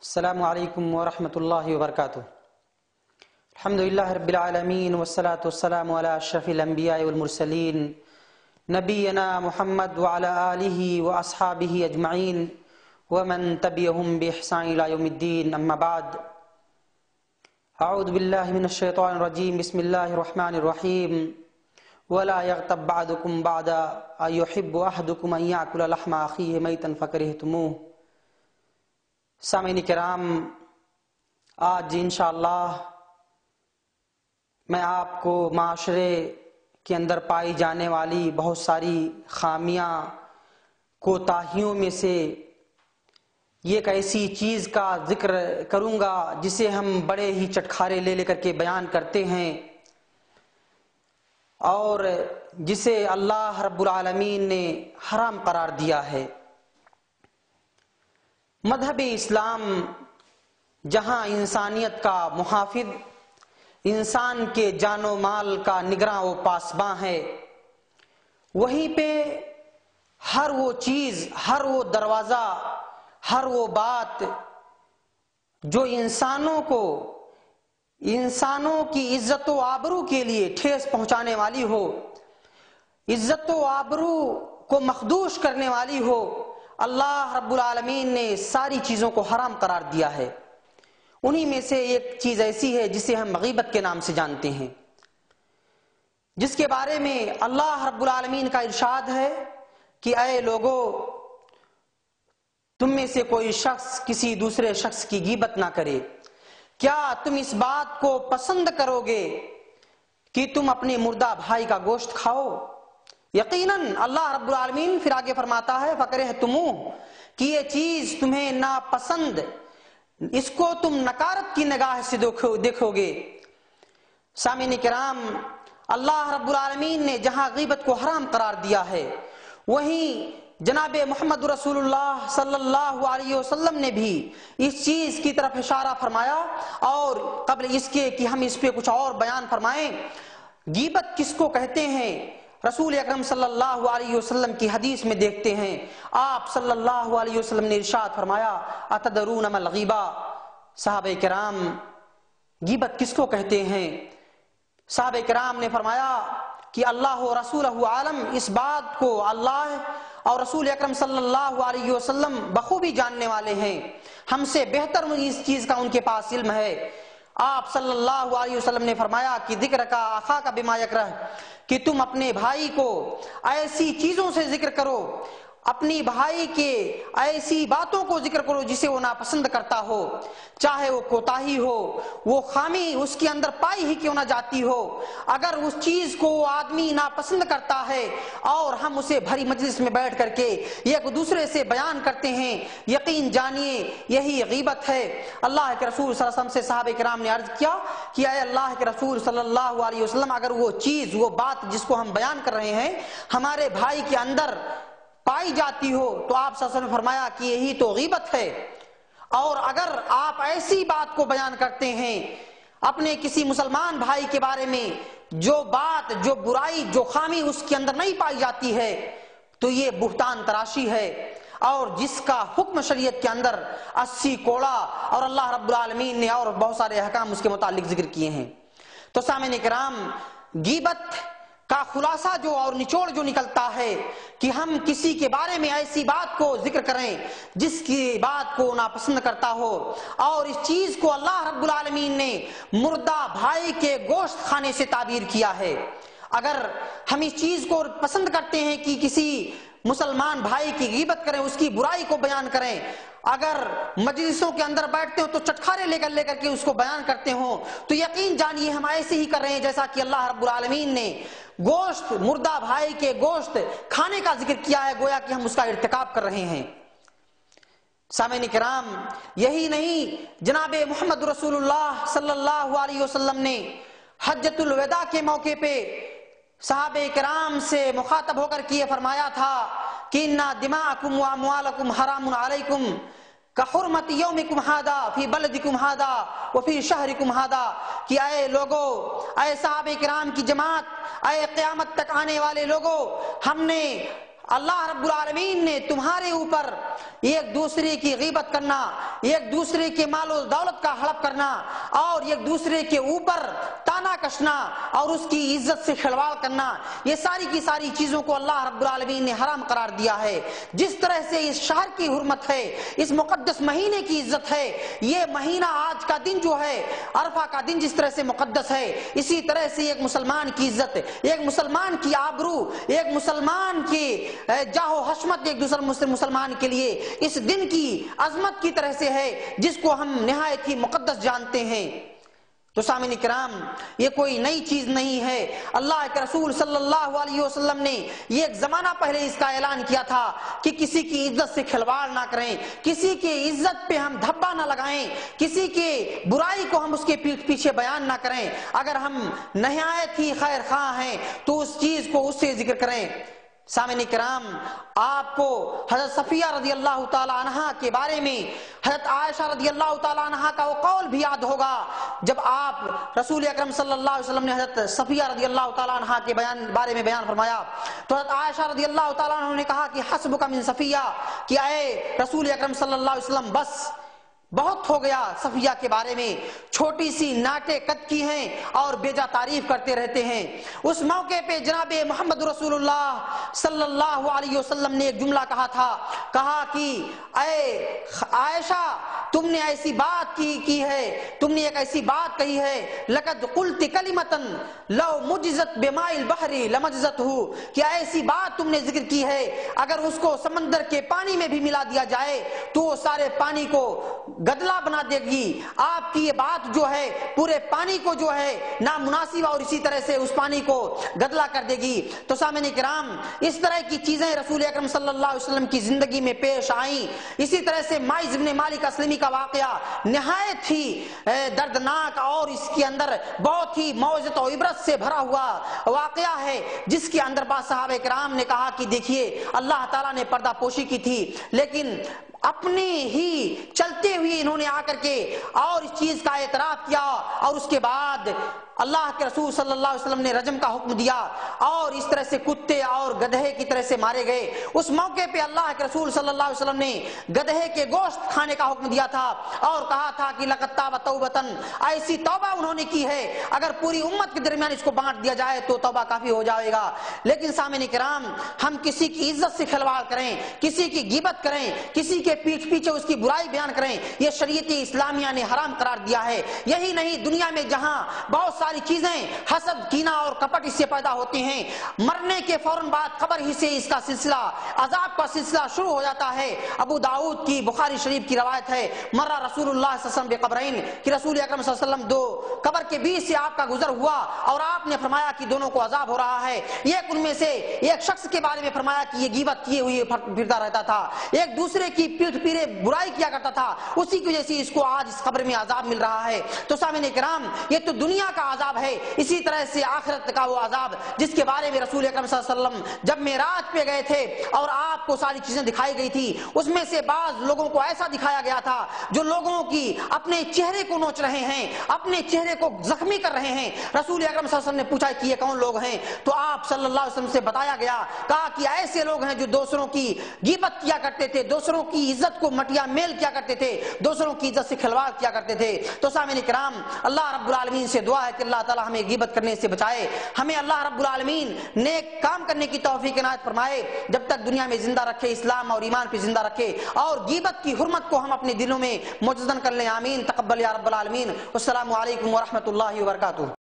السلام علیکم ورحمۃ اللہ وبرکاتہ۔ الحمدللہ رب العالمین والصلاة والسلام علی اشرف الانبیاء والمرسلین نبینا محمد وعلی آلہ واصحابہ اجمعین ومن تبعہم باحسان الی یوم الدین، اما بعد۔ اعوذ باللہ من الشیطان الرجیم، بسم اللہ الرحمن الرحیم۔ ولا یغتب بعضکم بعضا ایحب احدکم ان یأکل لحم اخیہ میتا فکرہتموہ۔ سامعین کرام، آج انشاءاللہ میں آپ کو معاشرے کے اندر پائی جانے والی بہت ساری خامیاں، کوتاہیوں میں سے ایک ایسی چیز کا ذکر کروں گا جسے ہم بڑے ہی چٹکھارے لے کر کے بیان کرتے ہیں، اور جسے اللہ رب العالمین نے حرام قرار دیا ہے۔ مذہب اسلام جہاں انسانیت کا محافظ، انسان کے جان و مال کا نگراں و پاسباں ہے، وہیں پہ ہر وہ چیز، ہر وہ دروازہ، ہر وہ بات جو انسانوں کی عزت و آبرو کے لیے ٹھیس پہنچانے والی ہو، عزت و آبرو کو مخدوش کرنے والی ہو، اللہ رب العالمین نے ساری چیزوں کو حرام قرار دیا ہے۔ انہی میں سے ایک چیز ایسی ہے جسے ہم غیبت کے نام سے جانتے ہیں، جس کے بارے میں اللہ رب العالمین کا ارشاد ہے کہ اے لوگو، تم میں سے کوئی شخص کسی دوسرے شخص کی غیبت نہ کرے۔ کیا تم اس بات کو پسند کرو گے کہ تم اپنے مردہ بھائی کا گوشت کھاؤ؟ یقیناً اللہ رب العالمین پھر آگے فرماتا ہے فَكَرِهْتُمُوهُ، کہ یہ چیز تمہیں ناپسند، اس کو تم نکارت کی نگاہ سے دیکھو گے۔ سامعین کرام، اللہ رب العالمین نے جہاں غیبت کو حرام قرار دیا ہے، وہیں جناب محمد رسول اللہ صلی اللہ علیہ وسلم نے بھی اس چیز کی طرف اشارہ فرمایا، اور قبل اس کے کہ ہم اس پہ کچھ اور بیان فرمائیں، غیبت کس کو کہتے ہیں، رسول اکرم صلی اللہ علیہ وسلم کی حدیث میں دیکھتے ہیں، آپ صلی اللہ علیہ وسلم نے ارشاد فرمایا اتدرون ما الغیبہ؟ صحابہ کرام، غیبت کس کو کہتے ہیں؟ صحابہ کرام نے فرمایا کہ اللہ و رسولہ عالم، اس بات کو اللہ اور رسول اکرم صلی اللہ علیہ وسلم بخوبی جاننے والے ہیں، ہم سے بہتر اس چیز کا ان کے پاس علم ہے۔ آپ صلی اللہ علیہ وسلم نے فرمایا کہ ذکر کا آخا کا بما یکرہ، کہ تم اپنے بھائی کو ایسی چیزوں سے ذکر کرو، اپنی بھائی کے ایسی باتوں کو ذکر کرو جسے وہ ناپسند کرتا ہو، چاہے وہ کوتاہی ہو، وہ خامی اس کے اندر پائی ہی کیوں نہ جاتی ہو، اگر اس چیز کو وہ آدمی ناپسند کرتا ہے اور ہم اسے بھری مجلس میں بیٹھ کر کے ایک دوسرے سے بیان کرتے ہیں، یقین جانیے یہی غیبت ہے۔ اللہ کے رسول صلی اللہ علیہ وسلم سے صحابہ کرام نے عرض کیا کہ اے اللہ کے رسول صلی اللہ علیہ وسلم، اگر وہ چیز، وہ بات جس کو ہم بیان کر رہے ہیں ہمارے بھائی کے اندر پائی جاتی ہو تو آپ صلی اللہ علیہ وسلم نے فرمایا کہ یہی تو غیبت ہے۔ اور اگر آپ ایسی بات کو بیان کرتے ہیں اپنے کسی مسلمان بھائی کے بارے میں، جو بات، جو برائی، جو خامی اس کے اندر نہیں پائی جاتی ہے، تو یہ بہتان تراشی ہے، اور جس کا حکم شریعت کے اندر 80 کوڑا، اور اللہ رب العالمین نے اور بہت سارے احکام اس کے متعلق ذکر کیے ہیں۔ تو سامعین کرام، غیبت کا خلاصہ جو اور نچوڑ جو نکلتا ہے کہ ہم کسی کے بارے میں ایسی بات کو ذکر کریں جس کی بات کو ناپسند کرتا ہو، اور اس چیز کو اللہ رب العالمین نے مردہ بھائی کے گوشت کھانے سے تعبیر کیا ہے۔ اگر ہم اس چیز کو پسند کرتے ہیں کہ کسی مسلمان بھائی کی غیبت کریں، اس کی برائی کو بیان کریں، اگر مجلسوں کے اندر بیٹھتے ہو تو چٹکھارے لے کر کے اس کو بیان کرتے ہوں، تو یقین جانیے ہم ایسے ہی کر رہے ہیں جیسا کہ اللہ رب العالمین نے گوشت، مردہ بھائی کے گوشت کھانے کا ذکر کیا ہے، گویا کہ ہم اس کا ارتکاب کر رہے ہیں۔ سامعین کرام، یہی نہیں، جناب محمد رسول اللہ صلی اللہ علیہ وسلم نے حجۃ الوداع کے موقع پہ صحابہ کرام سے مخاطب ہو کر کے یہ فرمایا تھا کہ اِنَّ دِمَاءَكُمْ وَأَمْوَالَكُمْ حَرَامٌ عَلَيْكُمْ كَحُرْمَةِ يَوْمِكُمْ هَذَا فِي بَلَدِكُمْ هَذَا وَفِي شَهْرِكُمْ هَذَا، کہ اے لوگو، اے صحابہ کرام کی جماعت، اے قیامت تک آنے والے لوگو، ہم نے اللہ رب العالمین نے تمہارے اوپر ایک دوسرے کی غیبت کرنا، ایک دوسرے کے مال و دولت کا ہڑپ کرنا اور ایک دوسرے کے اوپر تانا کشنا اور اس کی عزت سے کھلواڑ کرنا، یہ ساری کی ساری چیزوں کو اللہ رب العالمین نے حرام قرار دیا ہے۔ جس طرح سے اس شہر کی حرمت ہے، اس مقدس مہینے کی عزت ہے، یہ مہینہ آج کا دن جو ہے عرفہ کا دن جس طرح سے مقدس ہے، اسی طرح سے ایک مسلمان کی عزت، ایک مسلمان کی آبرو، ایک مسلمان کی جاہ و حشمت ایک دوسرے مسلمان کے لیے اس دن کی عظمت کی طرح سے ہے جس کو ہم نہایت ہی مقدس جانتے ہیں۔ تو سامعین کرام، یہ کوئی نئی چیز نہیں ہے۔ اللہ کے رسول صلی اللہ علیہ وسلم نے یہ ایک زمانہ پہلے اس کا اعلان کیا تھا کہ کسی کی عزت سے کھلواڑ نہ کریں، کسی کی عزت پہ ہم دھبا نہ لگائیں، کسی کی برائی کو ہم اس کے پیٹھ پیچھے بیان نہ کریں۔ اگر ہم نہایت ہی خیر خواہ ہیں تو اس چیز کو اس سے ذکر کریں۔ سامعین کرام، آپ کو حضرت صفیہ رضی اللہ تعالی عنہ کے بارے میں حضرت عائشہ رضی اللہ تعالی عنہ کا وہ قول بھی یاد ہوگا جب آپ رسول اکرم صلی اللہ علیہ وسلم نے حضرت صفیہ رضی اللہ تعالی عنہ کے بارے میں بیان فرمایا تو حضرت عائشہ رضی اللہ تعالی عنہ نے کہا کہ حسبک من صفیہ، کہ اے رسول اکرم صلی اللہ علیہ وسلم بس بہت ہو گیا صفیہ کے بارے میں، چھوٹی سی ناٹے قد کی ہیں اور بیجا تعریف کرتے رہتے ہیں۔ اس موقع پہ جناب محمد رسول اللہ صلی اللہ علیہ وسلم نے ایک جملہ کہا تھا، کہا کہ اے عائشہ تم نے ایسی بات کی ہے، تم نے ایک ایسی بات کہی ہے، لقد قلت کلمۃ لو مجزت بماء البحر لمجزته، کہ ایسی بات تم نے ذکر کی ہے اگر اس کو سمندر کے پانی میں بھی ملا دیا جائے تو وہ سارے پانی کو گدلا بنا دے گی۔ آپ کی یہ بات جو ہے پورے پانی کو جو ہے نامناسب اور اسی طرح سے اس پانی کو گدلا کر دے گی۔ تو سامعین کرام، اس طرح کی چیزیں رسول اکرم صلی اللہ علیہ وسلم کی زندگی میں پیش آئیں۔ اسی طرح سے ماعز بن مالک اسلمی کا واقعہ نہایت ہی دردناک اور اس کے اندر بہت ہی موعظت و عبرت سے بھرا ہوا واقعہ ہے، جس کے اندر بعض صحابہ کرام نے کہا کہ دیکھیے اللہ تعالیٰ نے پردہ پوشی کی تھی، لیکن اپنے ہی چلتے ہوئے انہوں نے آ کر کے اور اس چیز کا اعتراف کیا اور اس کے بعد اللہ کے رسول صلی اللہ علیہ وسلم نے رجم کا حکم دیا اور اس طرح سے کتے اور گدھے کی طرح سے مارے گئے۔ اس موقع پہ اللہ کے رسول صلی اللہ علیہ وسلم نے گدھے کے گوشت کھانے کا حکم دیا تھا اور کہا تھا کہ لقد تاب توبۃ، ایسی توبہ انہوں نے کی ہے اگر پوری امت کے درمیان اس کو بانٹ دیا جائے تو توبہ کافی ہو جائے گا۔ لیکن سامعین کرام، ہم کسی کی عزت سے کھلواڑ کریں، کسی کی غیبت کریں، کسی کے پیٹھ پیچھے اس کی برائی بیان کریں، یہ شریعت اسلامیہ نے حرام قرار دیا ہے۔ یہی نہیں، دنیا میں جہاں بہت ساری چیزیں حسد، کینہ اور کپٹ اس سے پیدا ہوتے ہیں، مرنے کے فوراً بعد قبر ہی سے اس کا سلسلہ، عذاب کا سلسلہ شروع ہو جاتا ہے۔ ابو داؤد کی بخاری شریف کی روایت ہے، مرہ رسول اللہ صلی اللہ علیہ وسلم بقبرین، کہ رسول اکرم صلی اللہ علیہ وسلم دو قبر کے بیچ سے آپ کا گزر ہوا اور آپ نے فرمایا کہ دونوں کو عذاب ہو رہا ہے۔ ایک ان میں سے ایک شخص کے بارے میں فرمایا کہ یہ غیبت کیے ہوئے پھرتا رہتا تھا، ایک دوسرے کی پیٹھ پیچھے برائی کیا کرتا تھا، اسی کی وجہ سے اس کو آج اس قبر میں عذاب مل رہا ہے۔ تو سامعین کرام، یہ تو دنیا کا عذاب ہے، اسی طرح سے آخرت کا وہ عذاب جس کے بارے میں رسول اکرم صلی اللہ علیہ وسلم جب معراج پہ گئے تھے اور آپ کو ساری چیزیں دکھائی گئی تھی، اس میں سے بعض لوگوں کو ایسا دکھایا گیا تھا جو لوگوں کی اپنے چہرے کو نوچ رہے ہیں، اپنے چہرے کو زخمی کر رہے ہیں۔ رسول اکرم صلی اللہ علیہ وسلم نے پوچھا کہ یہ کون لوگ ہیں؟ تو آپ صلی اللہ علیہ وسلم سے بتایا گیا، کہا کہ ایسے لوگ ہیں جو دوسروں کی غیبت کیا کرتے تھے، دوسروں کی عزت کو مٹیا میل کیا کرتے تھے، دوسروں کی عزت سے کھلواڑ کیا کرتے تھے۔ تو سامعین کرام، اللہ رب العالمین سے دعا ہے کہ اللہ تعالی ہمیں غیبت کرنے سے بچائے، ہمیں اللہ رب العالمین نیک کام کرنے کی توفیق عنایت فرمائے، جب تک دنیا میں زندہ رکھے، اسلام اور ایمان پہ زندہ رکھے، اور غیبت کی حرمت کو ہم اپنے دلوں میں مجزن کر لیں۔ آمین، تقبل یا رب العالمین۔ السلام علیکم ورحمۃ اللہ وبرکاتہ۔